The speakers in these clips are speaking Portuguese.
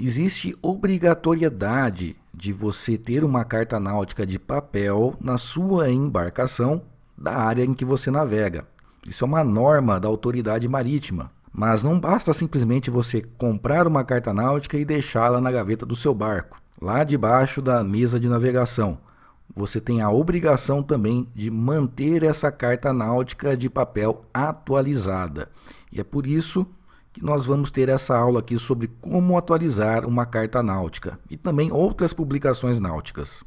Existe obrigatoriedade de você ter uma carta náutica de papel na sua embarcação da área em que você navega. Isso é uma norma da autoridade marítima. Mas não basta simplesmente você comprar uma carta náutica e deixá-la na gaveta do seu barco, lá debaixo da mesa de navegação. Você tem a obrigação também de manter essa carta náutica de papel atualizada. E é por isso que nós vamos ter essa aula aqui sobre como atualizar uma carta náutica e também outras publicações náuticas.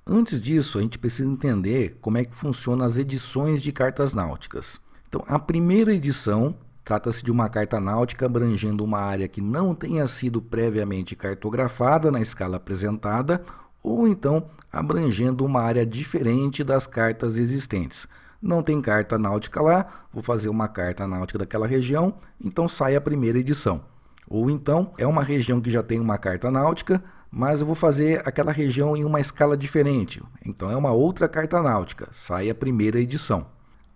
Antes disso, a gente precisa entender como é que funcionam as edições de cartas náuticas. Então, a primeira edição trata-se de uma carta náutica abrangendo uma área que não tenha sido previamente cartografada na escala apresentada ou então abrangendo uma área diferente das cartas existentes. Não tem carta náutica lá, vou fazer uma carta náutica daquela região, então sai a primeira edição. Ou então é uma região que já tem uma carta náutica, mas eu vou fazer aquela região em uma escala diferente. Então é uma outra carta náutica, sai a primeira edição.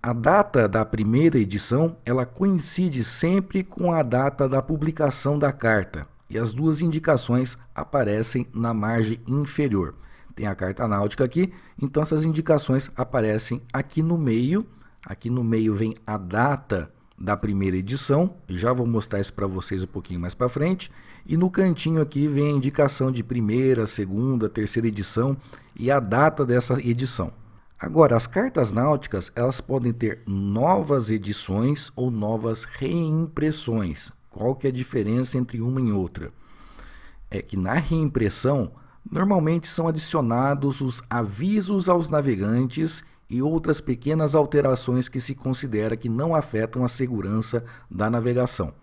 A data da primeira edição, ela coincide sempre com a data da publicação da carta, e as duas indicações aparecem na margem inferior. Tem a carta náutica aqui, então essas indicações aparecem aqui no meio. Aqui no meio vem a data da primeira edição, já vou mostrar isso para vocês um pouquinho mais para frente. E no cantinho aqui vem a indicação de primeira, segunda, terceira edição e a data dessa edição. Agora, as cartas náuticas, elas podem ter novas edições ou novas reimpressões. Qual que é a diferença entre uma e outra? É que na reimpressão, normalmente são adicionados os avisos aos navegantes e outras pequenas alterações que se considera que não afetam a segurança da navegação.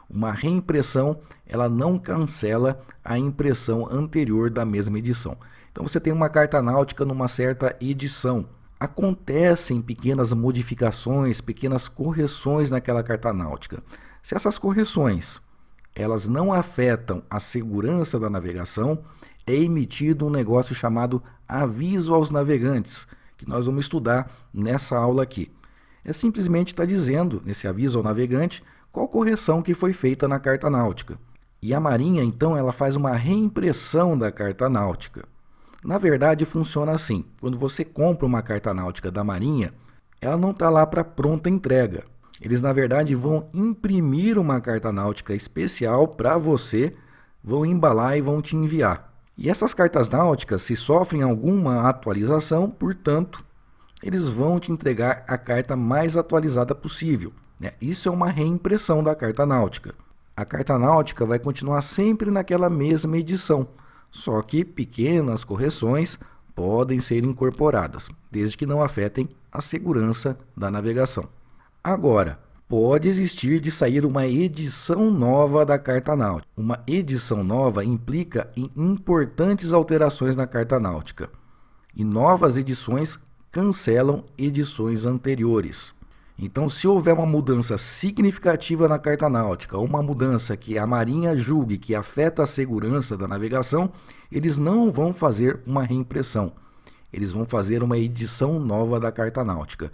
Uma reimpressão, ela não cancela a impressão anterior da mesma edição. Então você tem uma carta náutica numa certa edição. Acontecem pequenas modificações, pequenas correções naquela carta náutica. Se essas correções elas não afetam a segurança da navegação, é emitido um negócio chamado aviso aos navegantes, que nós vamos estudar nessa aula aqui. É simplesmente estar dizendo, nesse aviso ao navegante, qual correção que foi feita na carta náutica. E a Marinha, então, ela faz uma reimpressão da carta náutica. Na verdade, funciona assim. Quando você compra uma carta náutica da Marinha, ela não está lá para pronta entrega. Eles, na verdade, vão imprimir uma carta náutica especial para você, vão embalar e vão te enviar. E essas cartas náuticas, se sofrem alguma atualização, portanto, eles vão te entregar a carta mais atualizada possível. Isso é uma reimpressão da carta náutica. A carta náutica vai continuar sempre naquela mesma edição, só que pequenas correções podem ser incorporadas, desde que não afetem a segurança da navegação. Agora, pode existir de sair uma edição nova da carta náutica. Uma edição nova implica em importantes alterações na carta náutica. E novas edições cancelam edições anteriores. Então, se houver uma mudança significativa na carta náutica, ou uma mudança que a Marinha julgue que afeta a segurança da navegação, eles não vão fazer uma reimpressão. Eles vão fazer uma edição nova da carta náutica.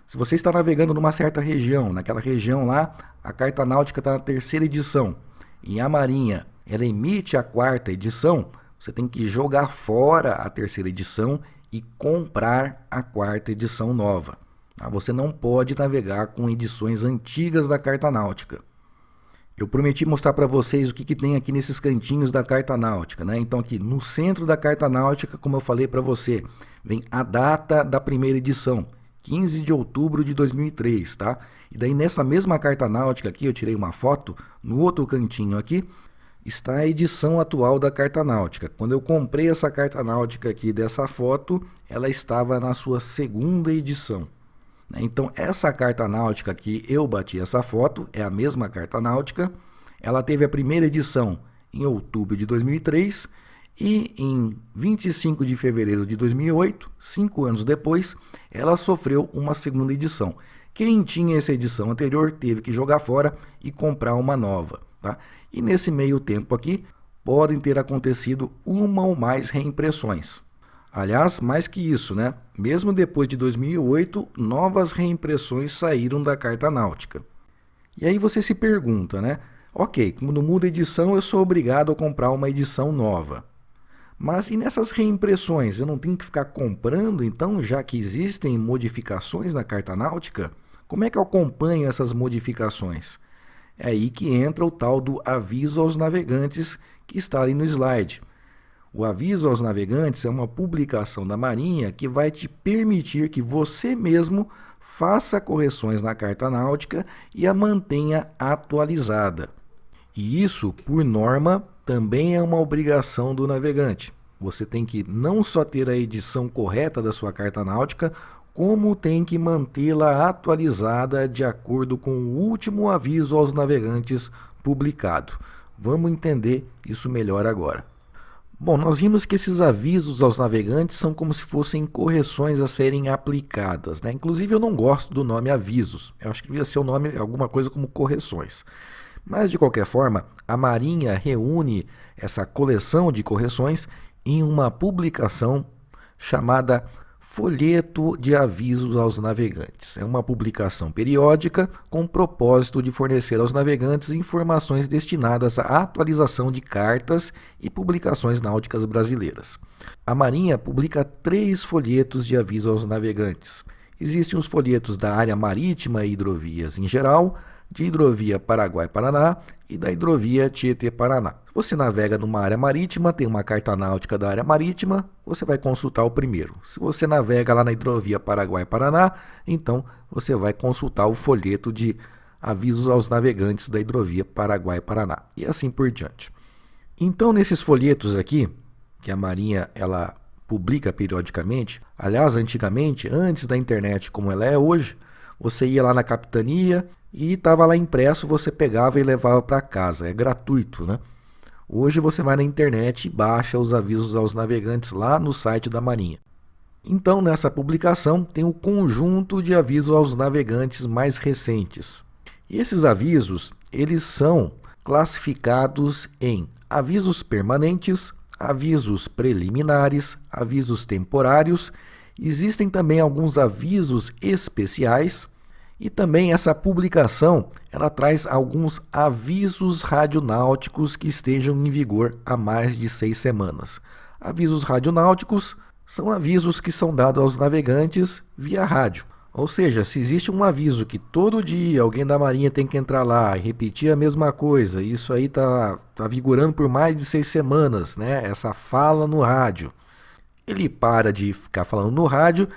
Se você está navegando numa certa região, naquela região lá, a carta náutica está na terceira edição, e a Marinha ela emite a quarta edição, você tem que jogar fora a terceira edição e comprar a quarta edição nova. Você não pode navegar com edições antigas da carta náutica. Eu prometi mostrar para vocês o que tem aqui nesses cantinhos da carta náutica, Então aqui no centro da carta náutica, como eu falei para você, vem a data da primeira edição, 15 de outubro de 2003, tá? E daí nessa mesma carta náutica aqui, eu tirei uma foto, no outro cantinho aqui, está a edição atual da carta náutica. Quando eu comprei essa carta náutica aqui dessa foto, ela estava na sua segunda edição. Então essa carta náutica que eu bati essa foto é a mesma carta náutica. Ela teve a primeira edição em outubro de 2003 e em 25 de fevereiro de 2008, 5 anos depois, ela sofreu uma segunda edição. Quem tinha essa edição anterior teve que jogar fora e comprar uma nova, tá? E nesse meio tempo aqui podem ter acontecido uma ou mais reimpressões. Aliás, mais que isso, Mesmo depois de 2008, novas reimpressões saíram da carta náutica. E aí você se pergunta, Ok, quando muda a edição eu sou obrigado a comprar uma edição nova. Mas e nessas reimpressões? Eu não tenho que ficar comprando, então, já que existem modificações na carta náutica? Como é que eu acompanho essas modificações? É aí que entra o tal do aviso aos navegantes que está ali no slide. O aviso aos navegantes é uma publicação da Marinha que vai te permitir que você mesmo faça correções na carta náutica e a mantenha atualizada. E isso, por norma, também é uma obrigação do navegante. Você tem que não só ter a edição correta da sua carta náutica, como tem que mantê-la atualizada de acordo com o último aviso aos navegantes publicado. Vamos entender isso melhor agora. Bom, nós vimos que esses avisos aos navegantes são como se fossem correções a serem aplicadas, né? Inclusive eu não gosto do nome avisos, eu acho que devia ser o nome alguma coisa como correções. Mas de qualquer forma, a Marinha reúne essa coleção de correções em uma publicação chamada Folheto de Avisos aos Navegantes. É uma publicação periódica com o propósito de fornecer aos navegantes informações destinadas à atualização de cartas e publicações náuticas brasileiras. A Marinha publica 3 folhetos de aviso aos navegantes. Existem os folhetos da área marítima e hidrovias em geral, de hidrovia Paraguai-Paraná e da hidrovia Tietê-Paraná. Se você navega numa área marítima, tem uma carta náutica da área marítima, você vai consultar o primeiro. Se você navega lá na hidrovia Paraguai-Paraná, então você vai consultar o folheto de avisos aos navegantes da hidrovia Paraguai-Paraná e assim por diante. Então, nesses folhetos aqui, que a Marinha ela publica periodicamente, aliás, antigamente, antes da internet como ela é hoje, você ia lá na capitania e estava lá impresso, você pegava e levava para casa, é gratuito, né? Hoje você vai na internet e baixa os avisos aos navegantes lá no site da Marinha. Então, nessa publicação tem o conjunto de avisos aos navegantes mais recentes. E esses avisos, eles são classificados em avisos permanentes, avisos preliminares, avisos temporários. Existem também alguns avisos especiais. E também essa publicação, ela traz alguns avisos radionáuticos que estejam em vigor há mais de 6 semanas. Avisos radionáuticos são avisos que são dados aos navegantes via rádio. Ou seja, se existe um aviso que todo dia alguém da Marinha tem que entrar lá e repetir a mesma coisa, isso aí tá vigorando por mais de 6 semanas, né? Essa fala no rádio. Ele para de ficar falando no rádio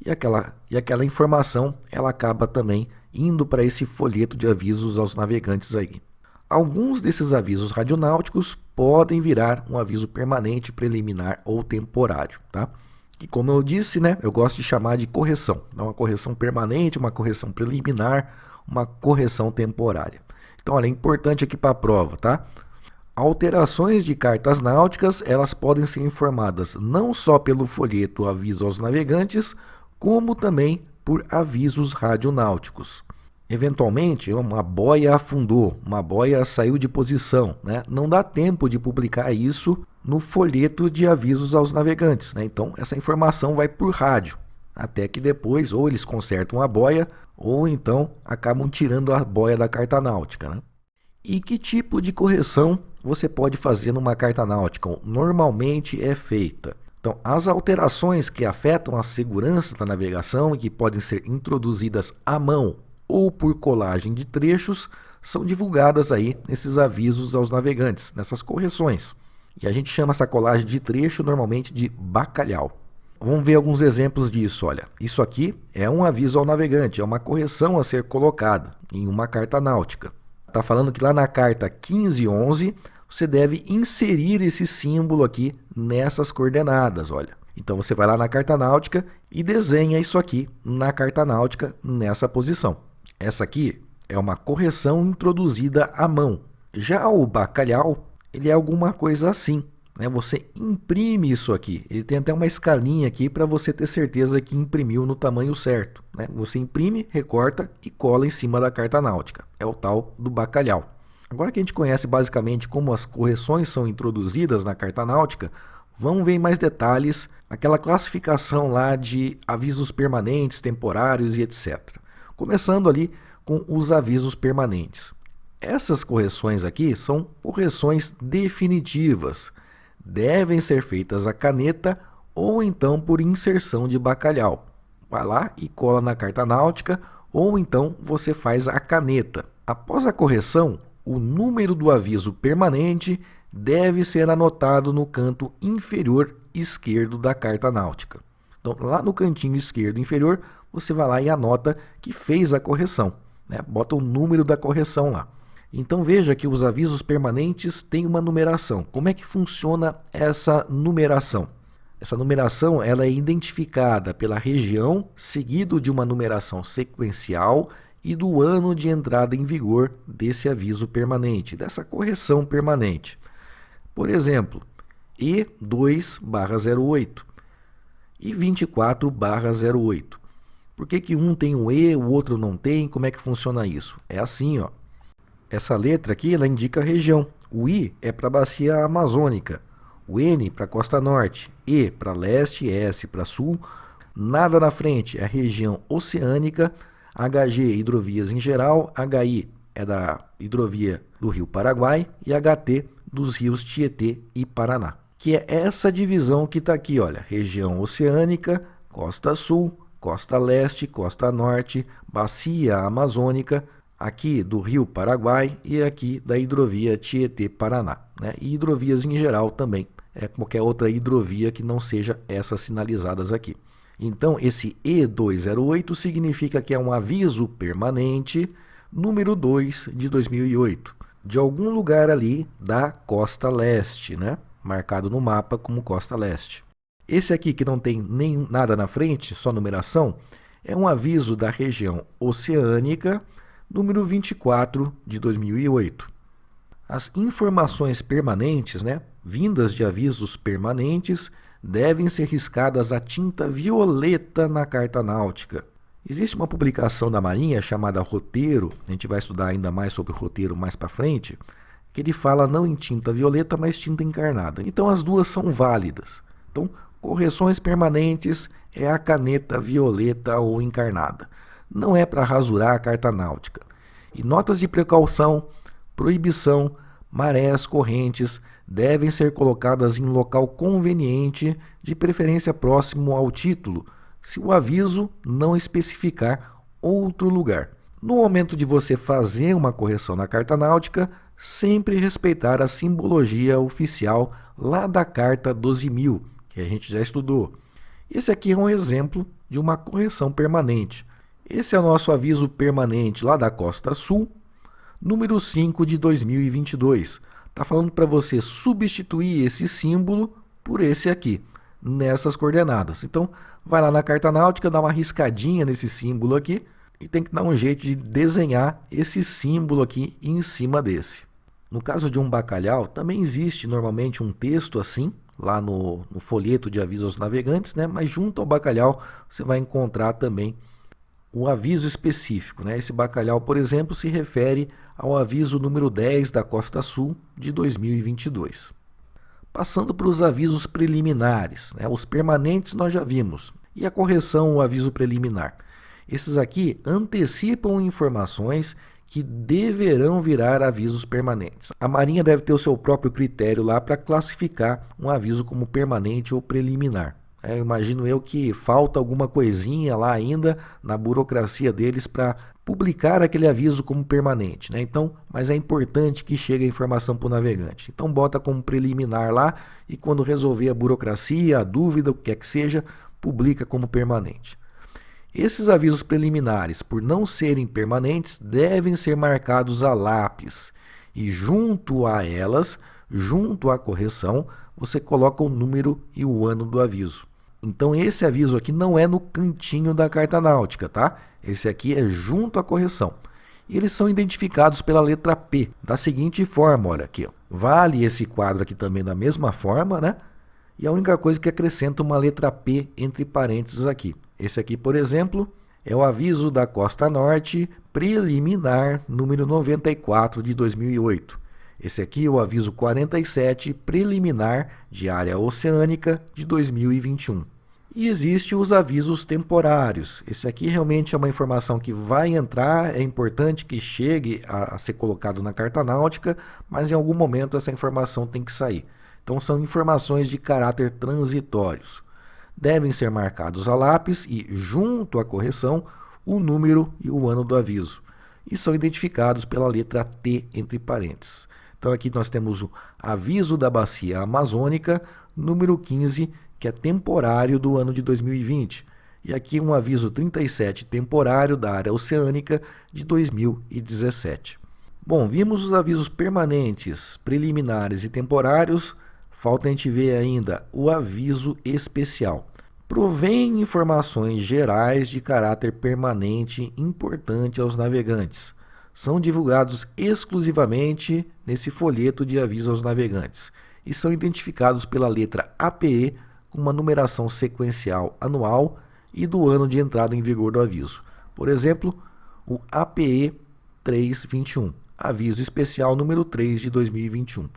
e aquela informação ela acaba também indo para esse folheto de avisos aos navegantes aí. Alguns desses avisos radionáuticos podem virar um aviso permanente, preliminar ou temporário, tá? E como eu disse, né, eu gosto de chamar de correção. Uma correção permanente, uma correção preliminar, uma correção temporária. Então, olha, é importante aqui para a prova, tá? Alterações de cartas náuticas, elas podem ser informadas não só pelo folheto Aviso aos Navegantes, como também por avisos radionáuticos. Eventualmente, uma boia afundou, uma boia saiu de posição, né? Não dá tempo de publicar isso no folheto de avisos aos navegantes, né? Então, essa informação vai por rádio, até que depois ou eles consertam a boia, ou então acabam tirando a boia da carta náutica, né? E que tipo de correção você pode fazer numa carta náutica? Normalmente é feita. Então, as alterações que afetam a segurança da navegação e que podem ser introduzidas à mão ou por colagem de trechos são divulgadas aí nesses avisos aos navegantes, nessas correções. E a gente chama essa colagem de trecho normalmente de bacalhau. Vamos ver alguns exemplos disso, olha. Isso aqui é um aviso ao navegante, é uma correção a ser colocada em uma carta náutica. Está falando que lá na carta 1511 você deve inserir esse símbolo aqui nessas coordenadas, olha. Então você vai lá na carta náutica e desenha isso aqui na carta náutica nessa posição. Essa aqui é uma correção introduzida à mão. Já o bacalhau, ele é alguma coisa assim, né? Você imprime isso aqui. Ele tem até uma escalinha aqui para você ter certeza que imprimiu no tamanho certo, né? Você imprime, recorta e cola em cima da carta náutica. É o tal do bacalhau. Agora que a gente conhece basicamente como as correções são introduzidas na carta náutica, vamos ver em mais detalhes aquela classificação lá de avisos permanentes, temporários e etc. Começando ali com os avisos permanentes. Essas correções aqui são correções definitivas. Devem ser feitas à caneta ou então por inserção de bacalhau. Vai lá e cola na carta náutica ou então você faz a caneta. Após a correção, o número do aviso permanente deve ser anotado no canto inferior esquerdo da carta náutica. Então, lá no cantinho esquerdo inferior, você vai lá e anota que fez a correção, né? Bota o número da correção lá. Então veja que os avisos permanentes têm uma numeração. Como é que funciona essa numeração? Essa numeração ela é identificada pela região, seguido de uma numeração sequencial e do ano de entrada em vigor desse aviso permanente, dessa correção permanente. Por exemplo, E2/08 e 24/08. Por que um tem um E, o outro não tem? Como é que funciona isso? É assim, ó. Essa letra aqui ela indica a região. O I é para a bacia amazônica, o N para a costa norte, E para leste, S para sul. Nada na frente é a região oceânica, HG hidrovias em geral, HI é da hidrovia do Rio Paraguai e HT dos rios Tietê e Paraná. Que é essa divisão que está aqui, olha, região oceânica, costa sul, costa leste, costa norte, bacia amazônica, aqui do Rio Paraguai e aqui da hidrovia Tietê-Paraná, né? E hidrovias em geral também, qualquer outra hidrovia que não seja essas sinalizadas aqui. Então, esse E208 significa que é um aviso permanente número 2 de 2008, de algum lugar ali da costa leste, né? Marcado no mapa como costa leste. Esse aqui que não tem nem nada na frente, só numeração, é um aviso da região oceânica, número 24 de 2008. As informações permanentes, né, vindas de avisos permanentes, devem ser riscadas a tinta violeta na carta náutica. Existe uma publicação da Marinha chamada Roteiro, a gente vai estudar ainda mais sobre o roteiro mais para frente, que ele fala não em tinta violeta, mas tinta encarnada. Então as duas são válidas. Então, correções permanentes é a caneta violeta ou encarnada. Não é para rasurar a carta náutica. E notas de precaução, proibição, marés, correntes devem ser colocadas em local conveniente, de preferência próximo ao título, se o aviso não especificar outro lugar. No momento de você fazer uma correção na carta náutica, sempre respeitar a simbologia oficial lá da carta 12.000, que a gente já estudou. Esse aqui é um exemplo de uma correção permanente. Esse é o nosso aviso permanente lá da Costa Sul, número 5 de 2022. Está falando para você substituir esse símbolo por esse aqui, nessas coordenadas. Então, vai lá na carta náutica, dá uma riscadinha nesse símbolo aqui e tem que dar um jeito de desenhar esse símbolo aqui em cima desse. No caso de um bacalhau, também existe normalmente um texto assim, lá no folheto de aviso aos navegantes, né? Mas junto ao bacalhau você vai encontrar também o aviso específico, né? Esse bacalhau, por exemplo, se refere ao aviso número 10 da Costa Sul de 2022. Passando para os avisos preliminares, né? Os permanentes nós já vimos. E a correção, o aviso preliminar. Esses aqui antecipam informações que deverão virar avisos permanentes. A Marinha deve ter o seu próprio critério lá para classificar um aviso como permanente ou preliminar. Imagino eu que falta alguma coisinha lá ainda na burocracia deles para publicar aquele aviso como permanente, né? Então, mas é importante que chegue a informação para o navegante. Então bota como preliminar lá e quando resolver a burocracia, a dúvida, o que quer que seja, publica como permanente. Esses avisos preliminares, por não serem permanentes, devem ser marcados a lápis e junto a elas, junto à correção, você coloca o número e o ano do aviso. Então esse aviso aqui não é no cantinho da carta náutica, tá? Esse aqui é junto à correção. E eles são identificados pela letra P, da seguinte forma, olha aqui, ó. Vale esse quadro aqui também da mesma forma, né? E a única coisa que acrescenta uma letra P entre parênteses aqui. Esse aqui, por exemplo, é o aviso da Costa Norte preliminar número 94 de 2008. Esse aqui é o aviso 47 preliminar de área oceânica de 2021. E existe os avisos temporários. Esse aqui realmente é uma informação que vai entrar, é importante que chegue a ser colocado na carta náutica, mas em algum momento essa informação tem que sair. Então são informações de caráter transitórios. Devem ser marcados a lápis e, junto à correção, o número e o ano do aviso. E são identificados pela letra T entre parênteses. Então aqui nós temos o aviso da bacia amazônica, número 15, que é temporário do ano de 2020. E aqui um aviso 37 temporário da área oceânica de 2017. Bom, vimos os avisos permanentes, preliminares e temporários. Falta a gente ver ainda o aviso especial. Provém informações gerais de caráter permanente importante aos navegantes. São divulgados exclusivamente nesse folheto de aviso aos navegantes e são identificados pela letra APE com uma numeração sequencial anual e do ano de entrada em vigor do aviso. Por exemplo, o APE 321, aviso especial número 3 de 2021.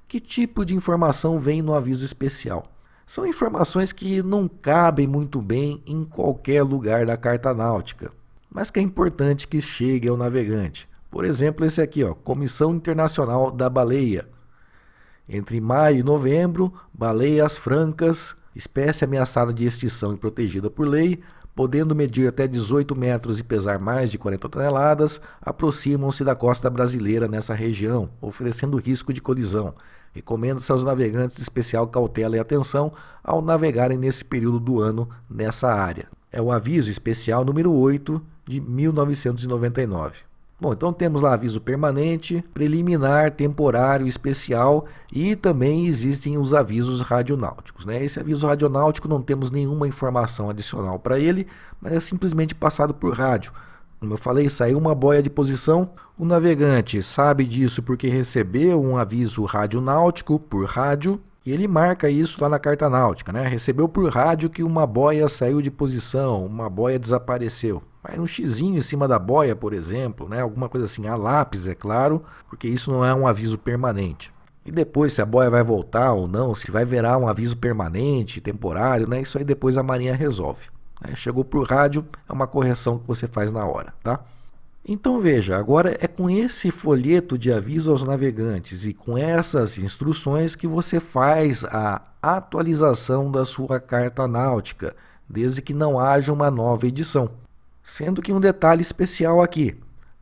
Que tipo de informação vem no aviso especial? São informações que não cabem muito bem em qualquer lugar da carta náutica, mas que é importante que chegue ao navegante. Por exemplo, esse aqui, Comissão Internacional da Baleia. Entre maio e novembro, baleias francas, espécie ameaçada de extinção e protegida por lei, podendo medir até 18 metros e pesar mais de 40 toneladas, aproximam-se da costa brasileira nessa região, oferecendo risco de colisão. Recomenda-se aos navegantes especial cautela e atenção ao navegarem nesse período do ano nessa área. É o aviso especial número 8 de 1999. Bom, então temos lá aviso permanente, preliminar, temporário, especial e também existem os avisos radionáuticos, né? Esse aviso radionáutico não temos nenhuma informação adicional para ele, mas é simplesmente passado por rádio. Como eu falei, saiu uma boia de posição, o navegante sabe disso porque recebeu um aviso radionáutico por rádio e ele marca isso lá na carta náutica, né? Recebeu por rádio que uma boia saiu de posição, uma boia desapareceu. Vai um xizinho em cima da boia, por exemplo, né? Alguma coisa assim, a lápis, é claro, porque isso não é um aviso permanente. E depois, se a boia vai voltar ou não, se vai virar um aviso permanente, temporário, né? Isso aí depois a Marinha resolve. Chegou por rádio, é uma correção que você faz na hora, tá? Então veja, agora é com esse folheto de aviso aos navegantes e com essas instruções que você faz a atualização da sua carta náutica, desde que não haja uma nova edição. Sendo que um detalhe especial aqui,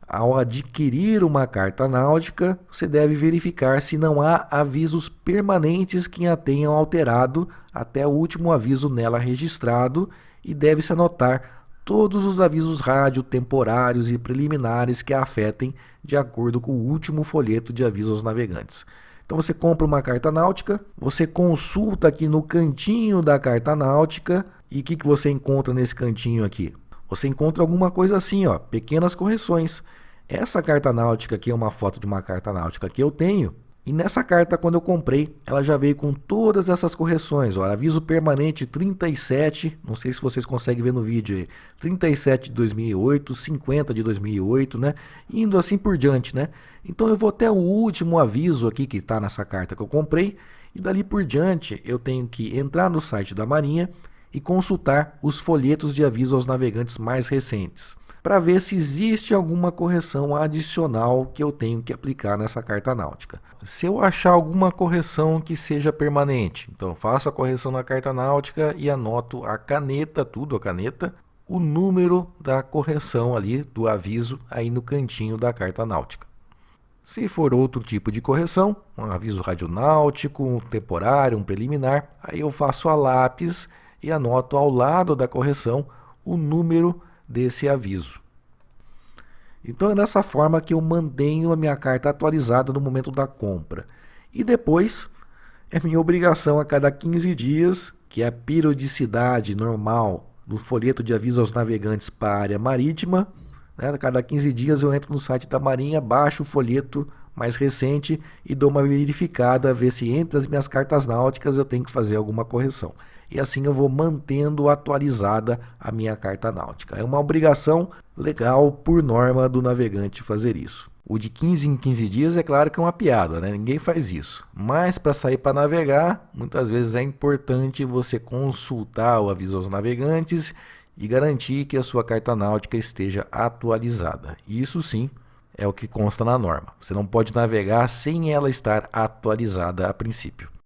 ao adquirir uma carta náutica, você deve verificar se não há avisos permanentes que a tenham alterado até o último aviso nela registrado e deve-se anotar todos os avisos rádio, temporários e preliminares que a afetem de acordo com o último folheto de aviso aos navegantes. Então você compra uma carta náutica, você consulta aqui no cantinho da carta náutica e o que você encontra nesse cantinho aqui? Você encontra alguma coisa assim, pequenas correções. Essa carta náutica aqui é uma foto de uma carta náutica que eu tenho. E nessa carta, quando eu comprei, ela já veio com todas essas correções. Aviso permanente 37, não sei se vocês conseguem ver no vídeo aí, 37 de 2008, 50 de 2008, né? Indo assim por diante, né? Então eu vou até o último aviso aqui que está nessa carta que eu comprei. E dali por diante eu tenho que entrar no site da Marinha e consultar os folhetos de aviso aos navegantes mais recentes, para ver se existe alguma correção adicional que eu tenho que aplicar nessa carta náutica. Se eu achar alguma correção que seja permanente, então eu faço a correção na carta náutica e anoto a caneta, o número da correção ali do aviso aí no cantinho da carta náutica. Se for outro tipo de correção, um aviso radionáutico, um temporário, um preliminar, aí eu faço a lápis e anoto ao lado da correção o número desse aviso. Então é dessa forma que eu mantenho a minha carta atualizada no momento da compra. E depois é minha obrigação a cada 15 dias, que é a periodicidade normal do folheto de aviso aos navegantes para a área marítima, né? A cada 15 dias eu entro no site da Marinha, baixo o folheto mais recente e dou uma verificada, ver se entre as minhas cartas náuticas eu tenho que fazer alguma correção. E assim eu vou mantendo atualizada a minha carta náutica. É uma obrigação legal por norma do navegante fazer isso. O de 15 em 15 dias é claro que é uma piada, né? Ninguém faz isso. Mas para sair para navegar, muitas vezes é importante você consultar o aviso aos navegantes e garantir que a sua carta náutica esteja atualizada. Isso sim é o que consta na norma. Você não pode navegar sem ela estar atualizada a princípio.